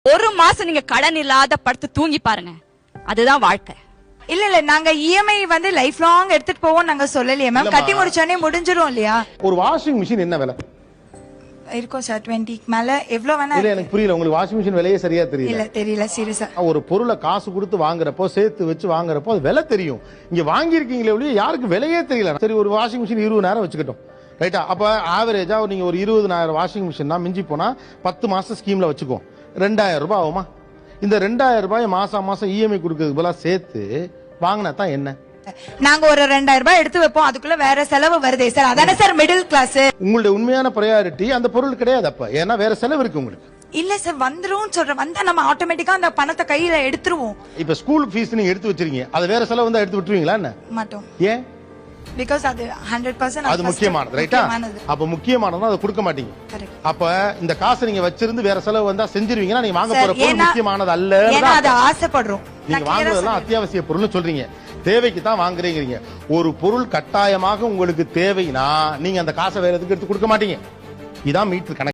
ஒரு மாசம் நீங்க கடன் இல்லாத படுத்து தூங்கி பாருங்க, அதுதான் வாழ்க்கை. இல்ல நாங்க இஎம்ஐ வந்து லைஃப் லாங் எடுத்துட்டு போவோம் நாங்க சொல்லலையே மேம். கட்டி முடிச்சோடனே முடிஞ்சிரும் இல்லையா? ஒரு வாஷிங் மிஷின் என்ன விலை இருக்கும் சார்? 20 மேல எவ்வளவு வேணா. இல்ல எனக்கு புரியல, உங்களுக்கு வாஷிங் மிஷின் விலையே சரியா தெரியல. இல்ல தெரியல சீரியஸா. ஒரு பொருளை காசு கொடுத்து வாங்குறப்போ, சேர்த்து வச்சு வாங்குறப்போ அது விலை தெரியும். இங்க வாங்கியிருக்கீங்களே ஒழிய யாருக்கு விலையே தெரியல. சரி, ஒரு வாஷிங் மிஷின் 20,000 வச்சுக்கிட்டோம், ரைட்டா? அப்ப ஆவரேஜா நீங்க ஒரு 20,000 வாஷிங் மிஷின் மிஞ்சி போனா 10 மாசம் ஸ்கீம்ல வச்சுக்கோ, 2,000 ரூபாய் ஆகுமா? இந்த 2,000 ரூபாய் மாசம் மாசம் இஎம்ஐ கொடுக்கறதுக்கு பதிலா சேர்த்து வாங்கினா தான் என்ன? நாங்க ஒரு 2,000 ரூபாய் எடுத்து வைப்போம், அதுக்குள்ள வேற செலவு வருதே சார். அதானே சார் மிடில் கிளாஸ். உங்களுடைய உண்மையான பிரையாரிட்டி அந்த பொருள் கிடையாது அப்ப, ஏன்னா வேற செலவு இருக்கு உங்களுக்கு. இல்ல சார் வந்துரும் சொல்றேன், வந்தா நம்ம ஆட்டோமேட்டிக்கா அந்த பணத்தை கையில எடுத்துருவோம். இப்ப ஸ்கூல் ஃபீஸ் நீங்க எடுத்து வச்சிருக்கீங்க, அது வேற செலவு வந்தா எடுத்து விட்டுருவீங்களா என்ன? மாட்டோம். ஏன்? பிகாஸ் அது 100% அது முக்கியமானது, ரைட்டா? அப்ப முக்கியமானதுனா அதை கொடுக்க மாட்டீங்க. அப்ப இந்த காசை நீங்க வச்சிருந்து வேற செலவு வந்தா செஞ்சிருவீங்கன்னா நீங்க வாங்க போற பொருள் முக்கியமானது அல்ல. ஏன்னா அது ஆசைப்படுறோம். நீங்க வாங்குறதெல்லாம் அத்தியாவசிய பொருள்னு சொல்றீங்க, தேவைக்கு தான் வாங்குறீங்க. ஒரு பொருள் கட்டாயமாக உங்களுக்கு தேவைனா நீங்க அந்த காசை வேற எதுக்கு எடுத்து கொடுக்க மாட்டீங்க. இதான் மீட்டர் கணக்கு.